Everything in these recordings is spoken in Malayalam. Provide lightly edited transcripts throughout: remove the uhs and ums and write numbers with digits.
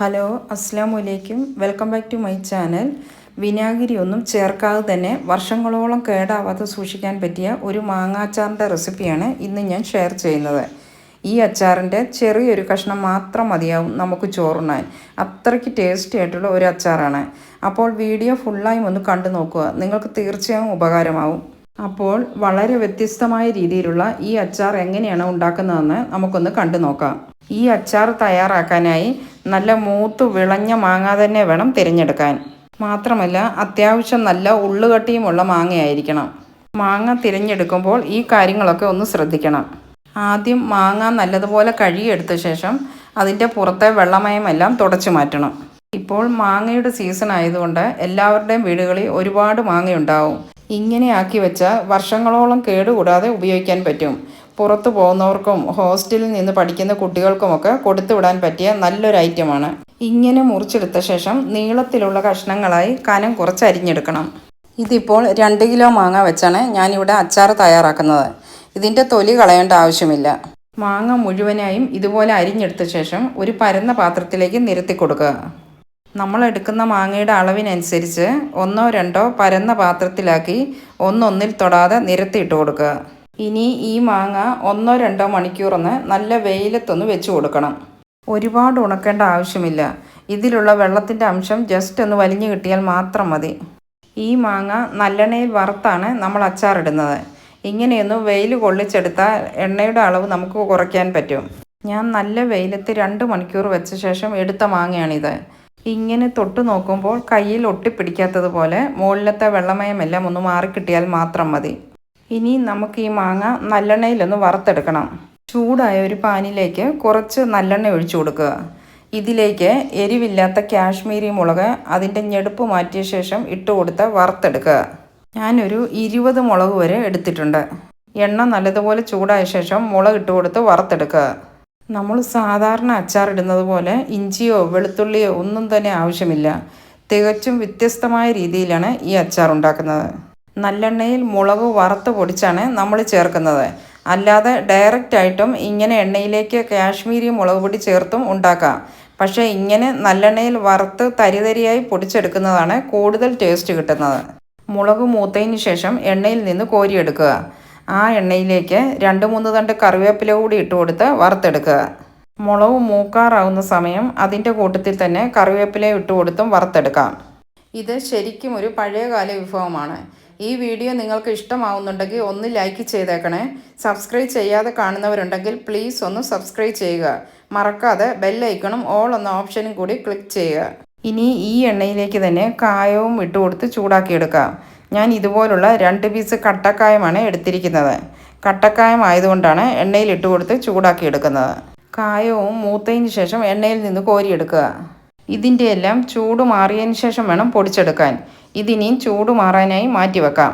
ഹലോ, അസ്സാം വലൈക്കും. Welcome back to my channel. വിനാഗിരി ഒന്നും ചേർക്കാതെ തന്നെ വർഷങ്ങളോളം കേടാവാതെ സൂക്ഷിക്കാൻ പറ്റിയ ഒരു മാങ്ങാച്ചാറിൻ്റെ റെസിപ്പിയാണ് ഇന്ന് ഞാൻ ഷെയർ ചെയ്യുന്നത്. ഈ അച്ചാറിൻ്റെ ചെറിയൊരു കഷ്ണം മാത്രം മതിയാവും നമുക്ക് ചോറുണ്ണാൻ. അത്രയ്ക്ക് ടേസ്റ്റി ആയിട്ടുള്ള ഒരു അച്ചാറാണ്. അപ്പോൾ വീഡിയോ ഫുള്ളായും ഒന്ന് കണ്ടു നോക്കുക, നിങ്ങൾക്ക് തീർച്ചയായും ഉപകാരമാവും. അപ്പോൾ വളരെ വ്യത്യസ്തമായ രീതിയിലുള്ള ഈ അച്ചാർ എങ്ങനെയാണ് ഉണ്ടാക്കുന്നതെന്ന് നമുക്കൊന്ന് കണ്ടു നോക്കാം. ഈ അച്ചാർ തയ്യാറാക്കാനായി നല്ല മൂത്ത് വിളഞ്ഞ മാങ്ങ തന്നെ വേണം തിരഞ്ഞെടുക്കാൻ. മാത്രമല്ല അത്യാവശ്യം നല്ല ഉള്ളുകട്ടിയുമുള്ള മാങ്ങയായിരിക്കണം. മാങ്ങ തിരഞ്ഞെടുക്കുമ്പോൾ ഈ കാര്യങ്ങളൊക്കെ ഒന്ന് ശ്രദ്ധിക്കണം. ആദ്യം മാങ്ങ നല്ലതുപോലെ കഴുകിയെടുത്ത ശേഷം അതിൻ്റെ പുറത്തെ വെള്ളമയമെല്ലാം തുടച്ചു മാറ്റണം. ഇപ്പോൾ മാങ്ങയുടെ സീസൺ ആയതുകൊണ്ട് എല്ലാവരുടെയും വീടുകളിൽ ഒരുപാട് മാങ്ങയുണ്ടാവും. ഇങ്ങനെ ആക്കി വെച്ചാൽ വർഷങ്ങളോളം കേടുകൂടാതെ ഉപയോഗിക്കാൻ പറ്റും. പുറത്തു പോകുന്നവർക്കും ഹോസ്റ്റലിൽ നിന്ന് പഠിക്കുന്ന കുട്ടികൾക്കുമൊക്കെ കൊടുത്തു വിടാൻ പറ്റിയ നല്ലൊരു ഐറ്റമാണ്. ഇങ്ങനെ മുറിച്ചെടുത്ത ശേഷം നീളത്തിലുള്ള കഷ്ണങ്ങളായി കനം കുറച്ച് അരിഞ്ഞെടുക്കണം. ഇതിപ്പോൾ 2 കിലോ മാങ്ങ വെച്ചാണ് ഞാനിവിടെ അച്ചാർ തയ്യാറാക്കുന്നത്. ഇതിൻ്റെ തൊലി കളയേണ്ട ആവശ്യമില്ല. മാങ്ങ മുഴുവനായും ഇതുപോലെ അരിഞ്ഞെടുത്ത ശേഷം ഒരു പരന്ന പാത്രത്തിലേക്ക് നിരത്തി കൊടുക്കുക. നമ്മൾ എടുക്കുന്ന മാങ്ങയുടെ അളവിനനുസരിച്ച് 1-2 പരന്ന പാത്രത്തിലാക്കി ഒന്നൊന്നിൽ തൊടാതെ നിരത്തിയിട്ട് കൊടുക്കുക. ഇനി ഈ മാങ്ങ 1-2 മണിക്കൂറൊന്ന് നല്ല വെയിലത്തൊന്ന് വെച്ച് കൊടുക്കണം. ഒരുപാട് ഉണക്കേണ്ട ആവശ്യമില്ല. ഇതിലുള്ള വെള്ളത്തിൻ്റെ അംശം ജസ്റ്റ് ഒന്ന് വലിഞ്ഞു കിട്ടിയാൽ മാത്രം മതി. ഈ മാങ്ങ നല്ലെണ്ണയിൽ വറുത്താണ് നമ്മൾ അച്ചാറിടുന്നത്. ഇങ്ങനെയൊന്ന് വെയിൽ കൊള്ളിച്ചെടുത്താൽ എണ്ണയുടെ അളവ് നമുക്ക് കുറയ്ക്കാൻ പറ്റും. ഞാൻ നല്ല വെയിലത്ത് 2 മണിക്കൂർ വെച്ച ശേഷം എടുത്ത മാങ്ങയാണിത്. ഇങ്ങനെ തൊട്ട് നോക്കുമ്പോൾ കയ്യിൽ ഒട്ടിപ്പിടിക്കാത്തതുപോലെ മുകളിലത്തെ വെള്ളമയമെല്ലാം ഒന്ന് മാറിക്കിട്ടിയാൽ മാത്രം മതി. ഇനി നമുക്ക് ഈ മാങ്ങ നല്ലെണ്ണയിലൊന്ന് വറുത്തെടുക്കണം. ചൂടായ ഒരു പാനിലേക്ക് കുറച്ച് നല്ലെണ്ണ ഒഴിച്ചു കൊടുക്കുക. ഇതിലേക്ക് എരിവില്ലാത്ത കാശ്മീരി മുളക് അതിൻ്റെ ഞെടുപ്പ് മാറ്റിയ ശേഷം ഇട്ട് കൊടുത്ത് വറുത്തെടുക്കുക. ഞാനൊരു 20 മുളക് വരെ എടുത്തിട്ടുണ്ട്. എണ്ണ നല്ലതുപോലെ ചൂടായ ശേഷം മുളക് ഇട്ട് കൊടുത്ത് വറുത്തെടുക്കുക. നമ്മൾ സാധാരണ അച്ചാറിടുന്നത് പോലെ ഇഞ്ചിയോ വെളുത്തുള്ളിയോ ഒന്നും തന്നെ ആവശ്യമില്ല. തികച്ചും വ്യത്യസ്തമായ രീതിയിലാണ് ഈ അച്ചാർ ഉണ്ടാക്കുന്നത്. നല്ലെണ്ണയിൽ മുളക് വറുത്ത് പൊടിച്ചാണ് നമ്മൾ ചേർക്കുന്നത്. അല്ലാതെ ഡയറക്റ്റായിട്ടും ഇങ്ങനെ എണ്ണയിലേക്ക് കാശ്മീരി മുളക് പൊടി ചേർത്തും ഉണ്ടാക്കാം. പക്ഷേ ഇങ്ങനെ നല്ലെണ്ണയിൽ വറുത്ത് തരിതരിയായി പൊടിച്ചെടുക്കുന്നതാണ് കൂടുതൽ ടേസ്റ്റ് കിട്ടുന്നത്. മുളക് മൂത്തതിന് ശേഷം എണ്ണയിൽ നിന്ന് കോരിയെടുക്കുക. ആ എണ്ണയിലേക്ക് 2-3 തണ്ട് കറിവേപ്പില കൂടി ഇട്ട് കൊടുത്ത് വറുത്തെടുക്കുക. മുളക് മൂക്കാറാവുന്ന സമയം അതിൻ്റെ കൂട്ടത്തിൽ തന്നെ കറിവേപ്പില ഇട്ട് കൊടുത്തും വറുത്തെടുക്കാം. ഇത് ശരിക്കും ഒരു പഴയകാല വിഭവമാണ്. ഈ വീഡിയോ നിങ്ങൾക്ക് ഇഷ്ടമാവുന്നുണ്ടെങ്കിൽ ഒന്ന് ലൈക്ക് ചെയ്തേക്കണേ. സബ്സ്ക്രൈബ് ചെയ്യാതെ കാണുന്നവരുണ്ടെങ്കിൽ പ്ലീസ് ഒന്ന് സബ്സ്ക്രൈബ് ചെയ്യുക. മറക്കാതെ ബെല്ലൈക്കണും ഓൾ എന്ന ഓപ്ഷനും കൂടി ക്ലിക്ക് ചെയ്യുക. ഇനി ഈ എണ്ണയിലേക്ക് തന്നെ കായവും ഇട്ട് കൊടുത്ത് ചൂടാക്കിയെടുക്കാം. ഞാൻ ഇതുപോലുള്ള 2 പീസ് കട്ടക്കായമാണ് എടുത്തിരിക്കുന്നത്. കട്ടക്കായം ആയതുകൊണ്ടാണ് എണ്ണയിൽ ഇട്ട് കൊടുത്ത് ചൂടാക്കിയെടുക്കുന്നത്. കായവും മൂത്തതിന് ശേഷം എണ്ണയിൽ നിന്ന് കോരിയെടുക്കുക. ഇതിൻ്റെ എല്ലാം ചൂട് മാറിയതിന് ശേഷം വേണം പൊടിച്ചെടുക്കാൻ. ഇതിനിയും ചൂട് മാറാനായി മാറ്റിവെക്കാം.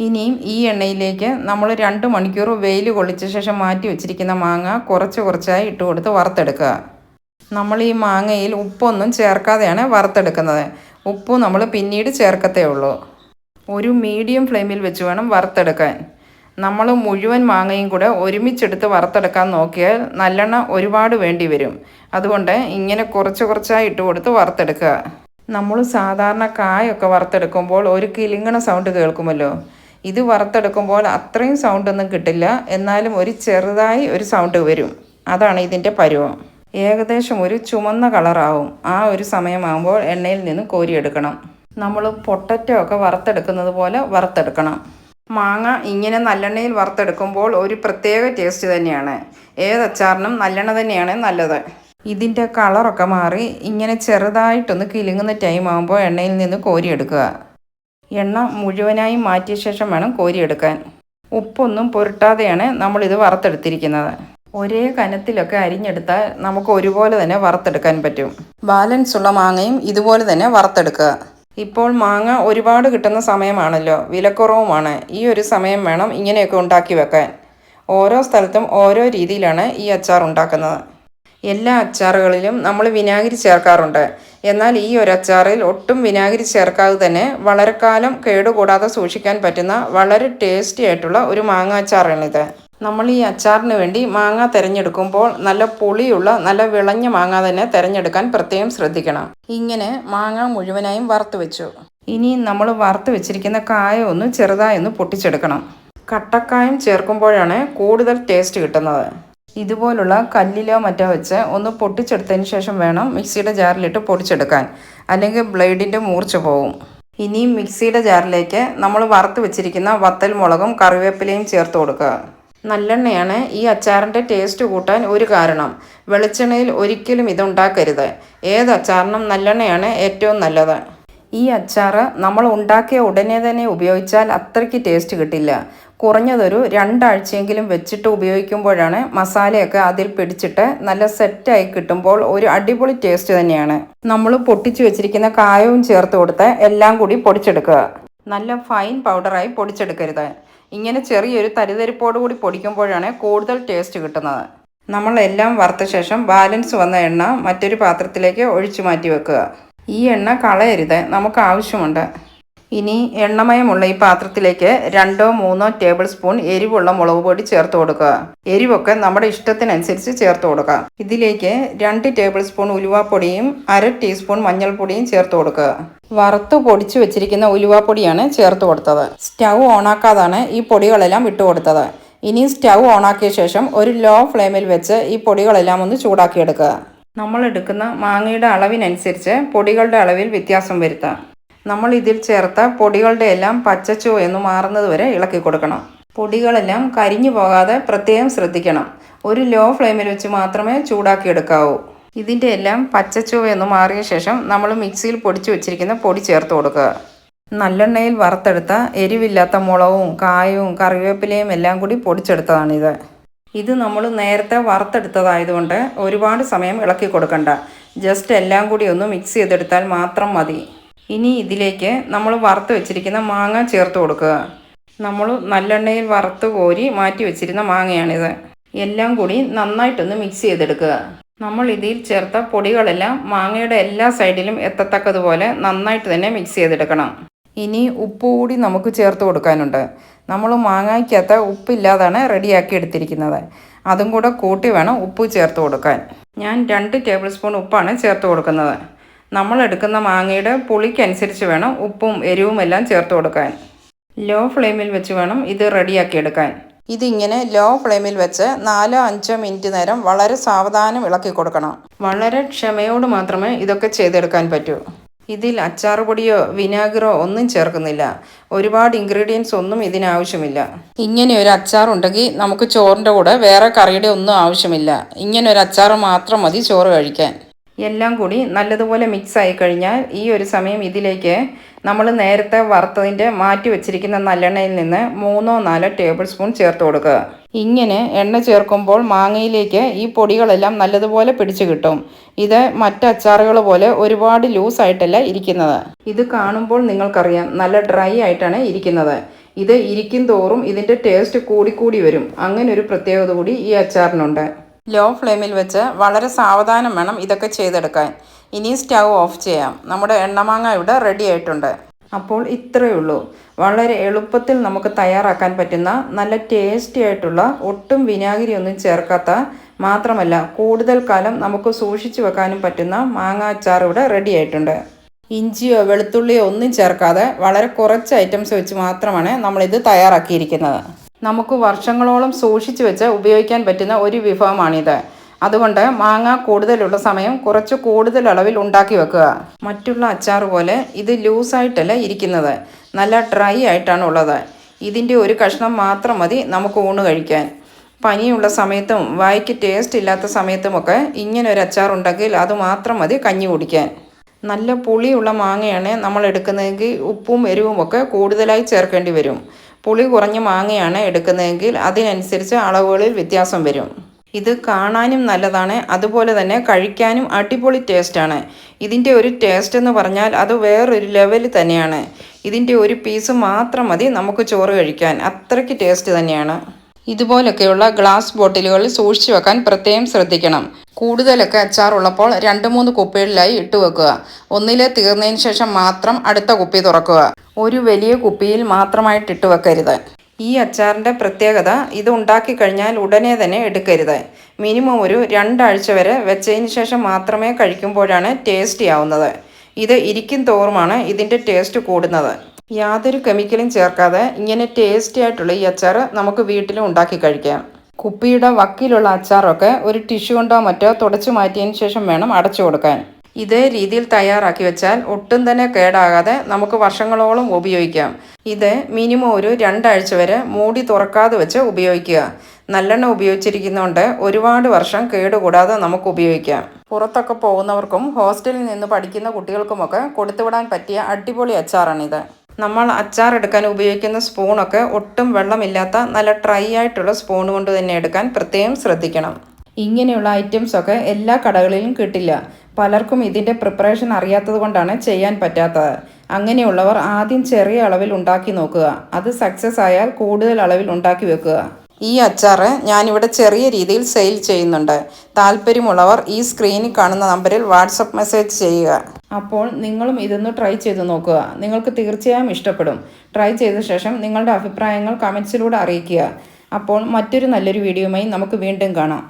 ഇനിയും ഈ എണ്ണയിലേക്ക് നമ്മൾ 2 മണിക്കൂർ വെയിൽ കൊള്ളിച്ച ശേഷം മാറ്റി വെച്ചിരിക്കുന്ന മാങ്ങ കുറച്ചായി ഇട്ട് കൊടുത്ത് വറുത്തെടുക്കുക. നമ്മൾ ഈ മാങ്ങയിൽ ഉപ്പൊന്നും ചേർക്കാതെയാണ് വറുത്തെടുക്കുന്നത്. ഉപ്പ് നമ്മൾ പിന്നീട് ചേർക്കത്തേ ഉള്ളൂ. ഒരു മീഡിയം ഫ്ലെയിമിൽ വെച്ച് വേണം വറുത്തെടുക്കാൻ. നമ്മൾ മുഴുവൻ മാങ്ങയും കൂടെ ഒരുമിച്ചെടുത്ത് വറുത്തെടുക്കാൻ നോക്കിയാൽ നല്ലെണ്ണ ഒരുപാട് വേണ്ടി വരും. അതുകൊണ്ട് ഇങ്ങനെ കുറച്ചായി ഇട്ട് കൊടുത്ത് വറുത്തെടുക്കുക. നമ്മൾ സാധാരണ കായൊക്കെ വറുത്തെടുക്കുമ്പോൾ ഒരു കിലുങ്ങണ സൗണ്ട് കേൾക്കുമല്ലോ. ഇത് വറുത്തെടുക്കുമ്പോൾ അത്രയും സൗണ്ടൊന്നും കിട്ടില്ല. എന്നാലും ഒരു ചെറുതായി ഒരു സൗണ്ട് വരും. അതാണ് ഇതിൻ്റെ പരുവം. ഏകദേശം ഒരു ചുമന്ന കളറാവും. ആ ഒരു സമയമാകുമ്പോൾ എണ്ണയിൽ നിന്ന് കോരിയെടുക്കണം. നമ്മൾ പൊട്ടറ്റോ ഒക്കെ വറുത്തെടുക്കുന്നത് പോലെ വറുത്തെടുക്കണം. മാങ്ങ ഇങ്ങനെ നല്ലെണ്ണയിൽ വറുത്തെടുക്കുമ്പോൾ ഒരു പ്രത്യേക ടേസ്റ്റ് തന്നെയാണ്. ഏതച്ചാറിനും നല്ലെണ്ണ തന്നെയാണ് നല്ലത്. ഇതിൻ്റെ കളറൊക്കെ മാറി ഇങ്ങനെ ചെറുതായിട്ടൊന്ന് കിലുങ്ങുന്ന ടൈം ആകുമ്പോൾ എണ്ണയിൽ നിന്ന് കോരിയെടുക്കുക. എണ്ണ മുഴുവനായി മാറ്റിയ ശേഷം വേണം കോരിയെടുക്കാൻ. ഉപ്പൊന്നും പുരട്ടാതെയാണ് നമ്മളിത് വറുത്തെടുത്തിരിക്കുന്നത്. ഒരേ കനത്തിലൊക്കെ അരിഞ്ഞെടുത്താൽ നമുക്ക് ഒരുപോലെ തന്നെ വറുത്തെടുക്കാൻ പറ്റും. ബാലൻസ് ഉള്ള മാങ്ങയും ഇതുപോലെ തന്നെ വറുത്തെടുക്കുക. ഇപ്പോൾ മാങ്ങ ഒരുപാട് കിട്ടുന്ന സമയമാണല്ലോ, വിലക്കുറവുമാണ്. ഈ ഒരു സമയം വേണം ഇങ്ങനെയൊക്കെ ഉണ്ടാക്കി വെക്കാൻ. ഓരോ സ്ഥലത്തും ഓരോ രീതിയിലാണ് ഈ അച്ചാർ ഉണ്ടാക്കുന്നത്. എല്ലാ അച്ചാറുകളിലും നമ്മൾ വിനാഗിരി ചേർക്കാറുണ്ട്. എന്നാൽ ഈ ഒരു അച്ചാറിൽ ഒട്ടും വിനാഗിരി ചേർക്കാതെ തന്നെ വളരെ കാലം കേടുകൂടാതെ സൂക്ഷിക്കാൻ പറ്റുന്ന വളരെ ടേസ്റ്റി ആയിട്ടുള്ള ഒരു മാങ്ങ അച്ചാറാണിത്. നമ്മൾ ഈ അച്ചാറിന് വേണ്ടി മാങ്ങ തിരഞ്ഞെടുക്കുമ്പോൾ നല്ല പുളിയുള്ള നല്ല വിളഞ്ഞ മാങ്ങ തന്നെ തിരഞ്ഞെടുക്കാൻ പ്രത്യേകം ശ്രദ്ധിക്കണം. ഇങ്ങനെ മാങ്ങ മുഴുവനായും വറുത്ത് വെച്ചു. ഇനി നമ്മൾ വറുത്ത് വെച്ചിരിക്കുന്ന കായ ഒന്ന് ചെറുതായി ഒന്ന് പൊട്ടിച്ചെടുക്കണം. കട്ടക്കായം ചേർക്കുമ്പോഴാണ് കൂടുതൽ ടേസ്റ്റ് കിട്ടുന്നത്. ഇതുപോലുള്ള കല്ലിലോ മറ്റോ വെച്ച് ഒന്ന് പൊട്ടിച്ചെടുത്തതിന് ശേഷം വേണം മിക്സിയുടെ ജാറിലിട്ട് പൊടിച്ചെടുക്കാൻ, അല്ലെങ്കിൽ ബ്ലേഡിൻ്റെ മൂർച്ച പോവും. ഇനി മിക്സിയുടെ ജാറിലേക്ക് നമ്മൾ വറുത്ത് വെച്ചിരിക്കുന്ന വത്തൽ മുളകും കറിവേപ്പിലയും ചേർത്ത് കൊടുക്കുക. നല്ലെണ്ണയാണ് ഈ അച്ചാറിൻ്റെ ടേസ്റ്റ് കൂട്ടാൻ ഒരു കാരണം. വെളിച്ചെണ്ണയിൽ ഒരിക്കലും ഇതുണ്ടാക്കരുത്. ഏത് അച്ചാറിനും നല്ലെണ്ണയാണ് ഏറ്റവും നല്ലത്. ഈ അച്ചാർ നമ്മൾ ഉണ്ടാക്കിയ ഉടനെ തന്നെ ഉപയോഗിച്ചാൽ അത്രയ്ക്ക് ടേസ്റ്റ് കിട്ടില്ല. കുറഞ്ഞതൊരു 2 ആഴ്ചയെങ്കിലും വെച്ചിട്ട് ഉപയോഗിക്കുമ്പോഴാണ് മസാലയൊക്കെ അതിൽ പിടിച്ചിട്ട് നല്ല സെറ്റായി കിട്ടുമ്പോൾ ഒരു അടിപൊളി ടേസ്റ്റ് തന്നെയാണ്. നമ്മൾ പൊട്ടിച്ചു വെച്ചിരിക്കുന്ന കായവും ചേർത്ത് കൊടുത്ത് എല്ലാം കൂടി പൊടിച്ചെടുക്കുക. നല്ല ഫൈൻ പൗഡറായി പൊടിച്ചെടുക്കരുത്. ഇങ്ങനെ ചെറിയൊരു തരിതരിപ്പോടു കൂടി പൊടിക്കുമ്പോഴാണ് കൂടുതൽ ടേസ്റ്റ് കിട്ടുന്നത്. നമ്മളെല്ലാം വറുത്ത ശേഷം ബാലൻസ് വന്ന എണ്ണ മറ്റൊരു പാത്രത്തിലേക്ക് ഒഴിച്ചു മാറ്റി വെക്കുക. ഈ എണ്ണ കളയരുത്, നമുക്ക് ആവശ്യമുണ്ട്. ഇനി എണ്ണമയമുള്ള ഈ പാത്രത്തിലേക്ക് 2-3 ടേബിൾ സ്പൂൺ എരിവുള്ള മുളക് പൊടി ചേർത്ത് കൊടുക്കുക. എരിവൊക്കെ നമ്മുടെ ഇഷ്ടത്തിനനുസരിച്ച് ചേർത്ത് കൊടുക്കുക. ഇതിലേക്ക് 2 ടേബിൾ സ്പൂൺ ഉലുവാപ്പൊടിയും 1/2 ടീസ്പൂൺ മഞ്ഞൾപ്പൊടിയും ചേർത്ത് കൊടുക്കുക. വറുത്ത് പൊടിച്ചു വെച്ചിരിക്കുന്ന ഉലുവാപ്പൊടിയാണ് ചേർത്ത് കൊടുത്തത്. സ്റ്റൗ ഓണാക്കാതാണ് ഈ പൊടികളെല്ലാം ഇട്ട് കൊടുത്തത്. ഇനി സ്റ്റൗ ഓണാക്കിയ ശേഷം ഒരു ലോ ഫ്ലെയിമിൽ വെച്ച് ഈ പൊടികളെല്ലാം ഒന്ന് ചൂടാക്കിയെടുക്കുക. നമ്മൾ എടുക്കുന്ന മാങ്ങയുടെ അളവിനനുസരിച്ച് പൊടികളുടെ അളവിൽ വ്യത്യാസം വരുത്താം. നമ്മൾ ഇതിൽ ചേർത്ത പൊടികളുടെ എല്ലാം പച്ചച്ചോ എന്ന് മാറുന്നത് വരെ ഇളക്കി കൊടുക്കണം. പൊടികളെല്ലാം കരിഞ്ഞു പോകാതെ പ്രത്യേകം ശ്രദ്ധിക്കണം. ഒരു ലോ ഫ്ലെയിമിൽ വെച്ച് മാത്രമേ ചൂടാക്കിയെടുക്കാവൂ. ഇതിൻ്റെ എല്ലാം പച്ചച്ചോ എന്ന് മാറിയ ശേഷം നമ്മൾ മിക്സിയിൽ പൊടിച്ചു വെച്ചിരിക്കുന്ന പൊടി ചേർത്ത് കൊടുക്കുക. നല്ലെണ്ണയിൽ വറുത്തെടുത്ത എരിവില്ലാത്ത മുളകും കായവും കറിവേപ്പിലയും എല്ലാം കൂടി പൊടിച്ചെടുത്തതാണിത്. ഇത് നമ്മൾ നേരത്തെ വറുത്തെടുത്തതായതുകൊണ്ട് ഒരുപാട് സമയം ഇളക്കി കൊടുക്കണ്ട. ജസ്റ്റ് എല്ലാം കൂടി ഒന്ന് മിക്സ് ചെയ്തെടുത്താൽ മാത്രം മതി. ഇനി ഇതിലേക്ക് നമ്മൾ വറുത്ത് വെച്ചിരിക്കുന്ന മാങ്ങ ചേർത്ത് കൊടുക്കുക. നമ്മൾ നല്ലെണ്ണയിൽ വറുത്ത് കോരി മാറ്റി വെച്ചിരുന്ന മാങ്ങയാണിത്. എല്ലാം കൂടി നന്നായിട്ടൊന്ന് മിക്സ് ചെയ്തെടുക്കുക. നമ്മൾ ഇതിൽ ചേർത്ത പൊടികളെല്ലാം മാങ്ങയുടെ എല്ലാ സൈഡിലും എത്തത്തക്കതുപോലെ നന്നായിട്ട് തന്നെ മിക്സ് ചെയ്തെടുക്കണം. ഇനി ഉപ്പ് കൂടി നമുക്ക് ചേർത്ത് കൊടുക്കാനുണ്ട്. നമ്മൾ മാങ്ങയ്ക്കകത്ത് ഉപ്പില്ലാതാണ് റെഡിയാക്കി എടുത്തിരിക്കുന്നത്. അതും കൂടെ കൂട്ടി വേണം ഉപ്പ് ചേർത്ത് കൊടുക്കാൻ. ഞാൻ 2 ടേബിൾ സ്പൂൺ ഉപ്പാണ് ചേർത്ത് കൊടുക്കുന്നത്. നമ്മൾ എടുക്കുന്ന മാങ്ങയുടെ പുളിക്കനുസരിച്ച് വേണം ഉപ്പും എരിവും എല്ലാം ചേർത്ത് കൊടുക്കാൻ. ലോ ഫ്ലെയിമിൽ വെച്ച് വേണം ഇത് റെഡിയാക്കി എടുക്കാൻ. ഇതിങ്ങനെ ലോ ഫ്ലെയിമിൽ വെച്ച് 4-5 മിനിറ്റ് നേരം വളരെ സാവധാനം ഇളക്കി കൊടുക്കണം. വളരെ ക്ഷമയോട് മാത്രമേ ഇതൊക്കെ ചെയ്തെടുക്കാൻ പറ്റൂ. ഇതിൽ അച്ചാർ പൊടിയോ വിനാഗിറോ ഒന്നും ചേർക്കുന്നില്ല. ഒരുപാട് ഇൻഗ്രീഡിയൻസ് ഒന്നും ഇതിനാവശ്യമില്ല. ഇങ്ങനെ ഒരു അച്ചാർ ഉണ്ടെങ്കിൽ നമുക്ക് ചോറിൻ്റെ കൂടെ വേറെ കറിയുടെ ഒന്നും ആവശ്യമില്ല. ഇങ്ങനെ ഒരു അച്ചാർ മാത്രം മതി ചോറ് കഴിക്കാൻ. എല്ലാം കൂടി നല്ലതുപോലെ മിക്സ് ആയി കഴിഞ്ഞാൽ ഈ ഒരു സമയം ഇതിലേക്ക് നമ്മൾ നേരത്തെ വറുത്തതിൻ്റെ മാറ്റി വെച്ചിരിക്കുന്ന നല്ലെണ്ണയിൽ നിന്ന് 3-4 ടേബിൾ സ്പൂൺ ചേർത്ത് കൊടുക്കുക. ഇങ്ങനെ എണ്ണ ചേർക്കുമ്പോൾ മാങ്ങയിലേക്ക് ഈ പൊടികളെല്ലാം നല്ലതുപോലെ പിടിച്ചു കിട്ടും. ഇത് മറ്റ് അച്ചാറുകൾ പോലെ ഒരുപാട് ലൂസായിട്ടല്ല ഇരിക്കുന്നത്. ഇത് കാണുമ്പോൾ നിങ്ങൾക്കറിയാം നല്ല ഡ്രൈ ആയിട്ടാണ് ഇരിക്കുന്നത്. ഇത് ഇരിക്കും തോറും ഇതിൻ്റെ ടേസ്റ്റ് കൂടിക്കൂടി വരും. അങ്ങനെ ഒരു പ്രത്യേകത കൂടി ഈ അച്ചാറിനുണ്ട്. ലോ ഫ്ലെയിമിൽ വെച്ച് വളരെ സാവധാനം വേണം ഇതൊക്കെ ചെയ്തെടുക്കാൻ. ഇനി സ്റ്റൗ ഓഫ് ചെയ്യാം. നമ്മുടെ എണ്ണമാങ്ങ ഇവിടെ റെഡി ആയിട്ടുണ്ട്. അപ്പോൾ ഇത്രയേ ഉള്ളൂ. വളരെ എളുപ്പത്തിൽ നമുക്ക് തയ്യാറാക്കാൻ പറ്റുന്ന നല്ല ടേസ്റ്റി ആയിട്ടുള്ള, ഒട്ടും വിനാഗിരി ഒന്നും ചേർക്കാത്ത, മാത്രമല്ല കൂടുതൽ കാലം നമുക്ക് സൂക്ഷിച്ചു വെക്കാനും പറ്റുന്ന മാങ്ങ അച്ചാർ ഇവിടെ റെഡി ആയിട്ടുണ്ട്. ഇഞ്ചിയോ വെളുത്തുള്ളിയോ ഒന്നും ചേർക്കാതെ വളരെ കുറച്ച് ഐറ്റംസ് വെച്ച് മാത്രമാണ് നമ്മളിത് തയ്യാറാക്കിയിരിക്കുന്നത്. നമുക്ക് വർഷങ്ങളോളം സൂക്ഷിച്ചു വെച്ച് ഉപയോഗിക്കാൻ പറ്റുന്ന ഒരു വിഭവമാണിത്. അതുകൊണ്ട് മാങ്ങ കൂടുതലുള്ള സമയം കുറച്ച് കൂടുതൽ അളവിൽ ഉണ്ടാക്കി വെക്കുക. മറ്റുള്ള അച്ചാർ പോലെ ഇത് ലൂസായിട്ടല്ല ഇരിക്കുന്നത്, നല്ല ഡ്രൈ ആയിട്ടാണ് ഉള്ളത്. ഇതിൻ്റെ ഒരു കഷ്ണം മാത്രം മതി നമുക്ക് ഊണ് കഴിക്കാൻ. പനിയുള്ള സമയത്തും വായ്ക്ക് ടേസ്റ്റ് ഇല്ലാത്ത സമയത്തുമൊക്കെ ഇങ്ങനെ ഒരു അച്ചാർ ഉണ്ടെങ്കിൽ അത് മാത്രം മതി കഞ്ഞി കുടിക്കാൻ. നല്ല പുളിയുള്ള മാങ്ങയാണ് നമ്മൾ എടുക്കുന്നതെങ്കിൽ ഉപ്പും എരിവും ഒക്കെ കൂടുതലായി ചേർക്കേണ്ടി വരും. പുളി കുറഞ്ഞ മാങ്ങയാണ് എടുക്കുന്നതെങ്കിൽ അതിനനുസരിച്ച് അളവുകളിൽ വ്യത്യാസം വരും. ഇത് കാണാനും നല്ലതാണ്, അതുപോലെ തന്നെ കഴിക്കാനും അടിപൊളി ടേസ്റ്റാണ്. ഇതിൻ്റെ ഒരു ടേസ്റ്റ് എന്ന് പറഞ്ഞാൽ അത് വേറൊരു ലെവൽ തന്നെയാണ്. ഇതിൻ്റെ ഒരു പീസ് മാത്രം മതി നമുക്ക് ചോറ് കഴിക്കാൻ, അത്രയ്ക്ക് ടേസ്റ്റ് തന്നെയാണ്. ഇതുപോലൊക്കെയുള്ള ഗ്ലാസ് ബോട്ടിലുകളിൽ സൂക്ഷിച്ചു വെക്കാൻ പ്രത്യേകം ശ്രദ്ധിക്കണം. കൂടുതലൊക്കെ അച്ചാറുള്ളപ്പോൾ 2-3 കുപ്പികളിലായി ഇട്ട് വെക്കുക. ഒന്നിലെ തീർന്നതിന് ശേഷം മാത്രം അടുത്ത കുപ്പി തുറക്കുക. ഒരു വലിയ കുപ്പിയിൽ മാത്രമായിട്ട് ഇട്ട് വെക്കരുത്. ഈ അച്ചാറിൻ്റെ പ്രത്യേകത ഇത് ഉണ്ടാക്കി കഴിഞ്ഞാൽ ഉടനെ തന്നെ എടുക്കരുത്. മിനിമം ഒരു 2 ആഴ്ച വരെ വെച്ചതിന് ശേഷം മാത്രമേ കഴിക്കുമ്പോഴാണ് ടേസ്റ്റി ആവുന്നത്. ഇത് ഇരിക്കും തോറുമാണ് ഇതിൻ്റെ ടേസ്റ്റ് കൂടുന്നത്. യാതൊരു കെമിക്കലും ചേർക്കാതെ ഇങ്ങനെ ടേസ്റ്റി ആയിട്ടുള്ള ഈ അച്ചാർ നമുക്ക് വീട്ടിലും ഉണ്ടാക്കി കഴിക്കാം. കുപ്പിയുടെ വക്കിലുള്ള അച്ചാറൊക്കെ ഒരു ടിഷ്യൂ കൊണ്ടോ മറ്റോ തുടച്ചു മാറ്റിയതിന് ശേഷം വേണം അടച്ചു കൊടുക്കാൻ. ഇതേ രീതിയിൽ തയ്യാറാക്കി വെച്ചാൽ ഒട്ടും തന്നെ കേടാകാതെ നമുക്ക് വർഷങ്ങളോളം ഉപയോഗിക്കാം. ഇത് മിനിമം ഒരു 2 ആഴ്ച വരെ മൂടി തുറക്കാതെ വെച്ച് ഉപയോഗിക്കുക. നല്ലെണ്ണ ഉപയോഗിച്ചിരിക്കുന്നതുകൊണ്ട് ഒരുപാട് വർഷം കേടുകൂടാതെ നമുക്ക് ഉപയോഗിക്കാം. പുറത്തൊക്കെ പോകുന്നവർക്കും ഹോസ്റ്റലിൽ നിന്ന് പഠിക്കുന്ന കുട്ടികൾക്കുമൊക്കെ കൊടുത്തുവിടാൻ പറ്റിയ അടിപൊളി അച്ചാറാണിത്. നമ്മൾ അച്ചാർ എടുക്കാൻ ഉപയോഗിക്കുന്ന സ്പൂണൊക്കെ ഒട്ടും വെള്ളമില്ലാത്ത നല്ല ഡ്രൈ ആയിട്ടുള്ള സ്പൂൺ കൊണ്ട് തന്നെ എടുക്കാൻ പ്രത്യേകം ശ്രദ്ധിക്കണം. ഇങ്ങനെയുള്ള ഐറ്റംസൊക്കെ എല്ലാ കടകളിലും കിട്ടില്ല. പലർക്കും ഇതിൻ്റെ പ്രിപ്പറേഷൻ അറിയാത്തത് കൊണ്ടാണ് ചെയ്യാൻ പറ്റാത്തത്. അങ്ങനെയുള്ളവർ ആദ്യം ചെറിയ അളവിൽ ഉണ്ടാക്കി നോക്കുക. അത് സക്സസ് ആയാൽ കൂടുതൽ അളവിൽ ഉണ്ടാക്കി വെക്കുക. ഈ അച്ചാർ ഞാനിവിടെ ചെറിയ രീതിയിൽ സെയിൽ ചെയ്യുന്നുണ്ട്. താല്പര്യമുള്ളവർ ഈ സ്ക്രീനിൽ കാണുന്ന നമ്പറിൽ വാട്സപ്പ് മെസ്സേജ് ചെയ്യുക. അപ്പോൾ നിങ്ങളും ഇതൊന്ന് ട്രൈ ചെയ്ത് നോക്കുക. നിങ്ങൾക്ക് തീർച്ചയായും ഇഷ്ടപ്പെടും. ട്രൈ ചെയ്ത ശേഷം നിങ്ങളുടെ അഭിപ്രായങ്ങൾ കമൻസിലൂടെ അറിയിക്കുക. അപ്പോൾ മറ്റൊരു നല്ലൊരു വീഡിയോയുമായി നമുക്ക് വീണ്ടും കാണാം.